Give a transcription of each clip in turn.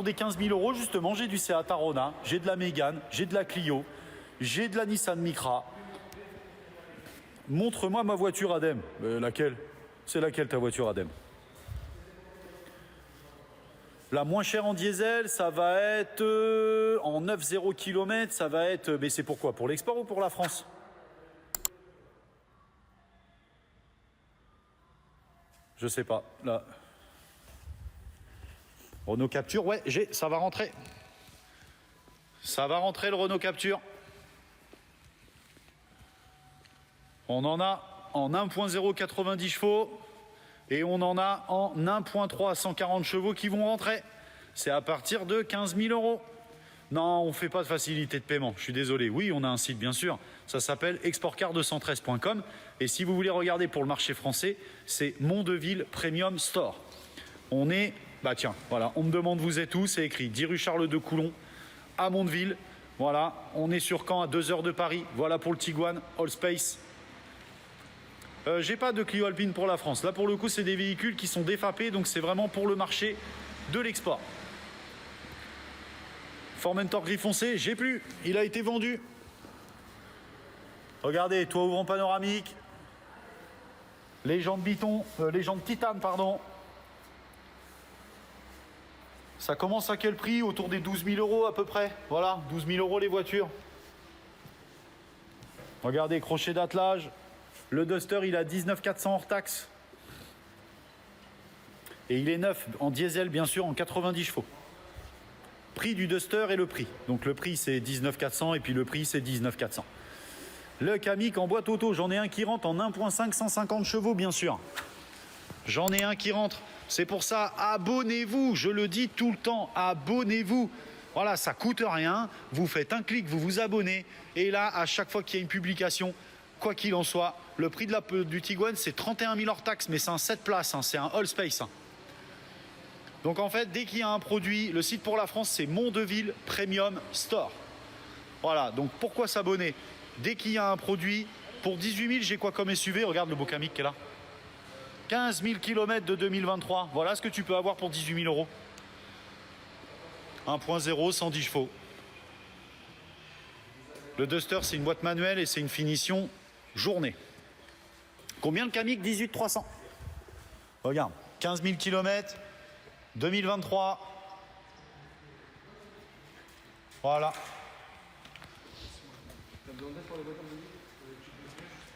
des 15 000 euros, justement, j'ai du Seat Arona, j'ai de la Mégane, j'ai de la Clio, j'ai de la Nissan Micra. Montre-moi ma voiture Adem. Laquelle? C'est laquelle ta voiture Adem? La moins chère en diesel, ça va être en 9,0 km, ça va être... Mais c'est pourquoi? Pour l'export ou pour la France? Je sais pas. Là. Renault Capture, ouais, ça va rentrer. Ça va rentrer le Renault Capture. On en a en 1.0 90 chevaux et on en a en 1.3 140 chevaux qui vont rentrer. C'est à partir de 15 000 euros. Non, on ne fait pas de facilité de paiement, je suis désolé. Oui, on a un site bien sûr, ça s'appelle exportcar213.com et si vous voulez regarder pour le marché français, c'est Mondeville Premium Store. On est, bah tiens, voilà, on me demande vous êtes où, c'est écrit 10 rue Charles de Coulon à Mondeville. Voilà, on est sur Caen à 2 heures de Paris. Voilà pour le Tiguan All Space. J'ai pas de Clio Alpine pour la France. Là, pour le coup, c'est des véhicules qui sont défapés, donc c'est vraiment pour le marché de l'export. Formentor gris foncé, j'ai plus. Il a été vendu. Regardez, toit ouvrant panoramique. Les jantes les jantes titane, pardon. Ça commence à quel prix? Autour des 12 000 euros à peu près. Voilà, 12 000 euros les voitures. Regardez, crochet d'attelage. Le Duster, il a 19 400 hors taxe. Et il est neuf, en diesel, bien sûr, en 90 chevaux. Prix du Duster et le prix. Donc le prix, c'est 19 400 et puis le prix, c'est 19 400. Le Kamiq en boîte auto, j'en ai un qui rentre en 1.5 150 chevaux, bien sûr. J'en ai un qui rentre. C'est pour ça, abonnez-vous. Je le dis tout le temps, abonnez-vous. Voilà, ça coûte rien. Vous faites un clic, vous vous abonnez. Et là, à chaque fois qu'il y a une publication, quoi qu'il en soit, le prix du Tiguan, c'est 31 000 hors taxe, mais c'est un 7 places, hein, c'est un all space. Hein. Donc en fait, dès qu'il y a un produit, le site pour la France, c'est Mondeville Premium Store. Voilà, donc pourquoi s'abonner? Dès qu'il y a un produit, pour 18 000, j'ai quoi comme SUV? Regarde le beau Kamiq qui est là. 15 000 km de 2023. Voilà ce que tu peux avoir pour 18 000 euros. 1.0, 110 chevaux. Le Duster, c'est une boîte manuelle et c'est une finition journée. Combien le Kamiq? 18 300. Regarde, 15 000 km, 2023. Voilà.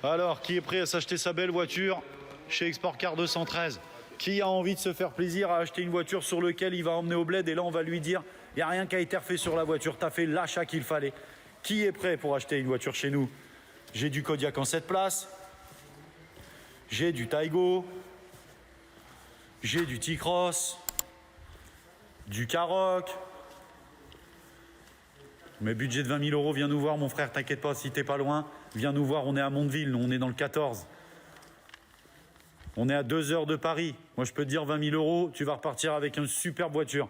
Alors, qui est prêt à s'acheter sa belle voiture chez Exportcar 213? Qui a envie de se faire plaisir à acheter une voiture sur laquelle il va emmener au bled et là, on va lui dire, il n'y a rien qui a été refait sur la voiture, tu as fait l'achat qu'il fallait. Qui est prêt pour acheter une voiture chez nous? J'ai du Kodiaq en 7 places. J'ai du Taigo. J'ai du T-Cross. Du Karoq. Mais budget de 20 000 euros, viens nous voir mon frère, t'inquiète pas, si t'es pas loin. Viens nous voir, on est à Mondeville, nous on est dans le 14. On est à 2 heures de Paris. Moi je peux te dire 20 000 euros, tu vas repartir avec une superbe voiture.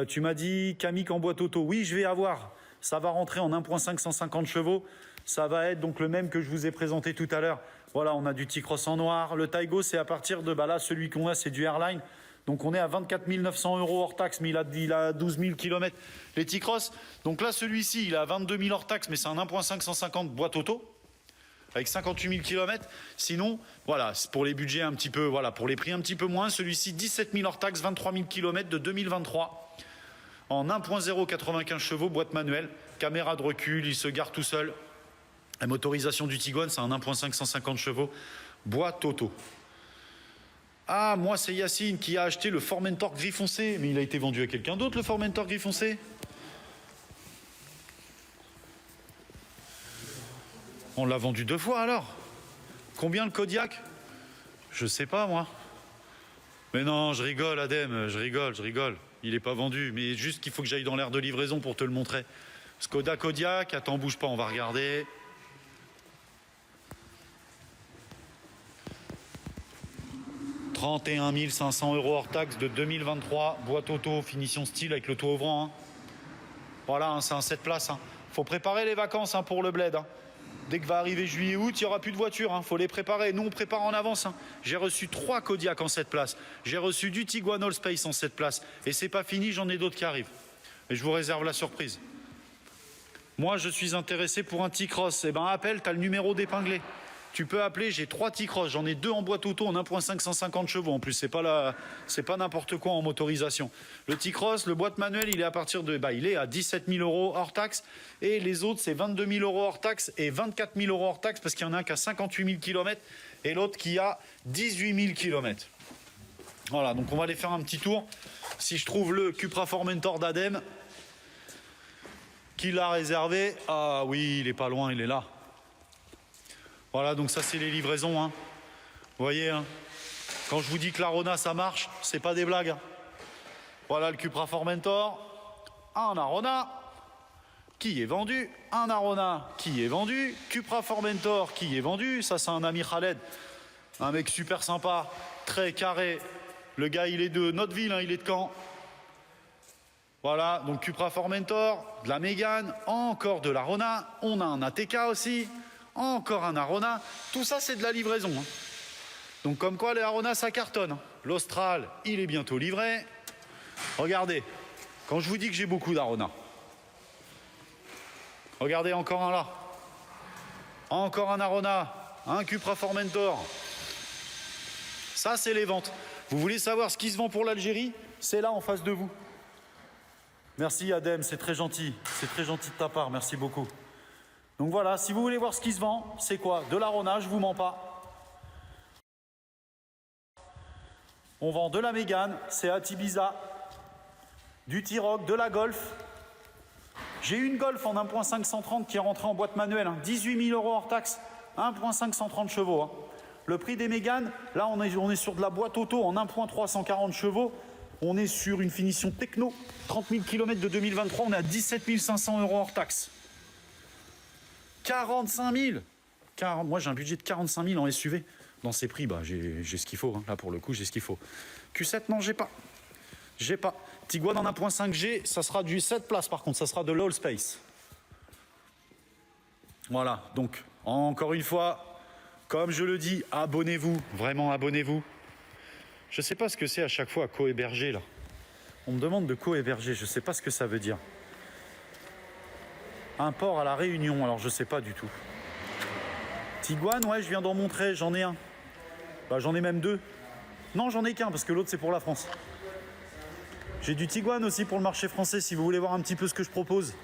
Tu m'as dit Kamiq en boîte auto. Oui, je vais avoir. Ça va rentrer en 1.5 150 chevaux. Ça va être donc le même que je vous ai présenté tout à l'heure. Voilà, on a du T-Cross en noir. Le Taigo, c'est à partir de... Bah là, celui qu'on a, c'est du Airline. Donc on est à 24 900 euros hors taxe, mais il a 12 000 km. Les T-Cross, donc là, celui-ci, il a 22 000 hors taxe, mais c'est un 1.5 150 boîte auto. Avec 58 000 km. Sinon, voilà, pour les budgets un petit peu, voilà, pour les prix un petit peu moins, celui-ci, 17 000 hors taxe, 23 000 km de 2023. En 1.0 95 chevaux, boîte manuelle, caméra de recul, il se gare tout seul. La motorisation du Tiguan, c'est un 1.5 150 chevaux, boîte auto. Ah, moi c'est Yacine qui a acheté le Formentor gris foncé, mais il a été vendu à quelqu'un d'autre le Formentor gris foncé. On l'a vendu 2 fois alors. Combien le Kodiaq? Je sais pas moi. Mais non, je rigole Adem, je rigole. Il n'est pas vendu, mais juste qu'il faut que j'aille dans l'aire de livraison pour te le montrer. Skoda Kodiaq, attends, bouge pas, on va regarder. « 31 500 euros hors taxe de 2023, boîte auto, finition style avec le toit ouvrant. Hein. Voilà, hein, c'est un 7 places. Hein. Faut préparer les vacances hein, pour le bled. Hein. Dès que va arriver juillet-août, il n'y aura plus de voitures, hein. Faut les préparer. Nous, on prépare en avance, hein. J'ai reçu 3 Kodiaq en 7 places. J'ai reçu du Tiguan Allspace en 7 places. Et c'est pas fini, j'en ai d'autres qui arrivent. Et je vous réserve la surprise. Moi, je suis intéressé pour un T-Cross. Eh ben, appelle, tu as le numéro d'épinglé. Tu peux appeler, j'ai 3 T-Cross. J'en ai 2 en boîte auto en 1.5 150 chevaux. En plus, c'est pas n'importe quoi en motorisation. Le T-Cross, le boîte manuel, il est à partir de, il est à 17 000 € hors taxe. Et les autres, c'est 22 000 € hors taxe et 24 000 € hors taxe parce qu'il y en a un qui a 58 000 km et l'autre qui a 18 000 km. Voilà, donc on va aller faire un petit tour. Si je trouve le Cupra Formentor d'Adem, qui l'a réservé, ah oui, il est pas loin, il est là. Voilà, donc ça c'est les livraisons, hein. Vous voyez, hein, quand je vous dis que la Rona ça marche, c'est pas des blagues, hein. Voilà le Cupra Formentor, un Arona qui est vendu, un Arona qui est vendu, Cupra Formentor qui est vendu. Ça c'est un ami Khaled, un mec super sympa, très carré. Le gars il est de notre ville, hein, il est de Caen. Voilà, donc Cupra Formentor, de la Mégane, encore de l'Arona, on a un ATK aussi. Encore un Arona, tout ça c'est de la livraison, hein. Donc comme quoi les Arona ça cartonne, hein. L'Austral il est bientôt livré. Regardez, quand je vous dis que j'ai beaucoup d'Arona, regardez encore un là, encore un Arona, un Cupra Formentor. Ça c'est les ventes. Vous voulez savoir ce qui se vend pour l'Algérie? C'est là en face de vous. Merci Adem, c'est très gentil de ta part, merci beaucoup. Donc voilà, si vous voulez voir ce qui se vend, c'est quoi? De l'Arona, je vous mens pas. On vend de la Mégane, c'est à Ibiza, du T-Roc, de la Golf. J'ai une Golf en 1.5 130 qui est rentrée en boîte manuelle, hein, 18 000 € hors taxe, 1.5 130 chevaux. Hein. Le prix des Mégane, là on est sur de la boîte auto en 1.3 140 chevaux. On est sur une finition techno, 30 000 km de 2023, on est à 17 500 € hors taxe. 45 000. Moi, j'ai un budget de 45 000 en SUV. Dans ces prix, j'ai ce qu'il faut. Hein. Là, pour le coup, j'ai ce qu'il faut. Q7, non, j'ai pas. Tiguan en 1.5G, ça sera du 7 places, par contre. Ça sera de l'Allspace. Voilà. Donc, encore une fois, comme je le dis, abonnez-vous. Vraiment, abonnez-vous. Je ne sais pas ce que c'est à chaque fois, co-héberger, là. On me demande de co-héberger. Je ne sais pas ce que ça veut dire. Un port à la Réunion, alors je sais pas du tout. Tiguan, ouais, je viens d'en montrer, j'en ai un. J'en ai même 2. Non, j'en ai qu'un parce que l'autre c'est pour la France. J'ai du Tiguan aussi pour le marché français si vous voulez voir un petit peu ce que je propose.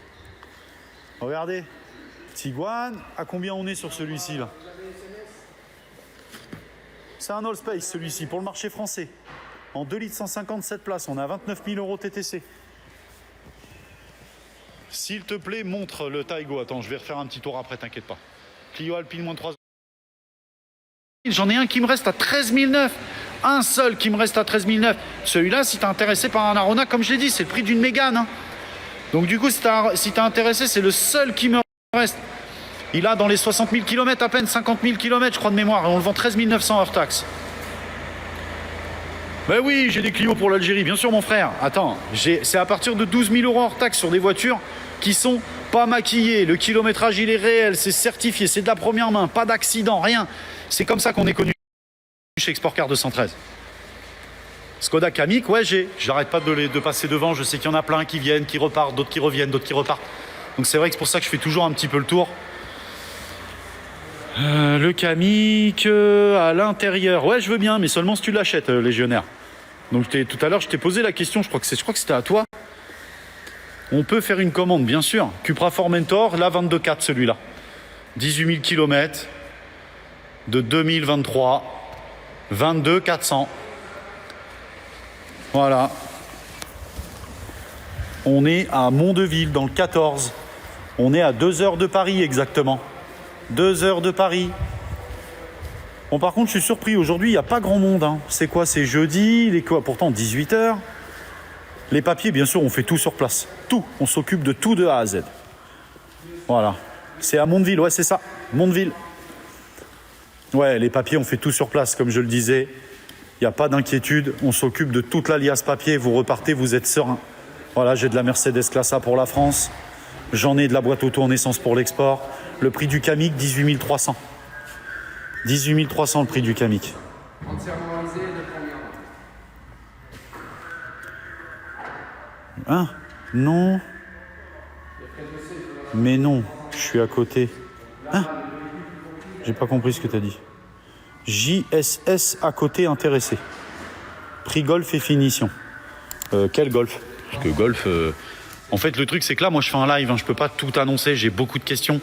Regardez, Tiguan, à combien on est sur celui-ci là? C'est un Allspace celui-ci pour le marché français. En 2 litres 157 places, on est à 29 000 € TTC. S'il te plaît, montre le Taigo. Attends, je vais refaire un petit tour après, t'inquiète pas. Clio Alpine, moins 3. J'en ai un qui me reste à 13 900. Un seul qui me reste à 13 900. Celui-là, si t'es intéressé par un Arona, comme je l'ai dit, c'est le prix d'une Mégane. Hein. Donc du coup, si t'es intéressé, c'est le seul qui me reste. Il a dans les 60 000 km, à peine 50 000 km, je crois, de mémoire. Et on le vend 13 900 hors taxe. Ben oui, j'ai des Clio pour l'Algérie, bien sûr mon frère. Attends, c'est à partir de 12 000 € hors taxe sur des voitures qui sont pas maquillées. Le kilométrage, il est réel, c'est certifié, c'est de la première main, pas d'accident, rien. C'est comme ça qu'on est connu chez Export Car 213. Skoda Kamiq, ouais, j'arrête pas de passer devant. Je sais qu'il y en a plein qui viennent, qui repartent, d'autres qui reviennent, d'autres qui repartent. Donc c'est vrai que c'est pour ça que je fais toujours un petit peu le tour. Le Kamiq à l'intérieur. Ouais, je veux bien, mais seulement si tu l'achètes, légionnaire. Donc tout à l'heure, je t'ai posé la question, je crois que c'était à toi. On peut faire une commande, bien sûr. Cupra Formentor, là, 22,4 celui-là. 18 000 km de 2023. 22 400. Voilà. On est à Mondeville, dans le 14. On est à 2 heures de Paris, exactement. 2 heures de Paris. Bon, par contre, je suis surpris. Aujourd'hui, il n'y a pas grand monde. Hein. C'est quoi? C'est jeudi. Il est quoi? Pourtant, 18 heures. Les papiers, bien sûr, on fait tout sur place. Tout. On s'occupe de tout de A à Z. Voilà. C'est à Mondeville. Ouais, c'est ça. Mondeville. Ouais, les papiers, on fait tout sur place, comme je le disais. Il n'y a pas d'inquiétude. On s'occupe de toute l'alias papier. Vous repartez, vous êtes serein. Voilà, j'ai de la Mercedes Classe A pour la France. J'en ai de la boîte auto en essence pour l'export. Le prix du Kamiq, 18 300. 18 300 le prix du Kamiq. Entièrement réalisé de combien? Hein? Non. Mais non, je suis à côté. Hein? J'ai pas compris ce que tu as dit. JSS à côté intéressé. Prix golf et finition. Quel golf? Parce que golf... En fait, le truc, c'est que là, moi, je fais un live. Hein, je peux pas tout annoncer. J'ai beaucoup de questions.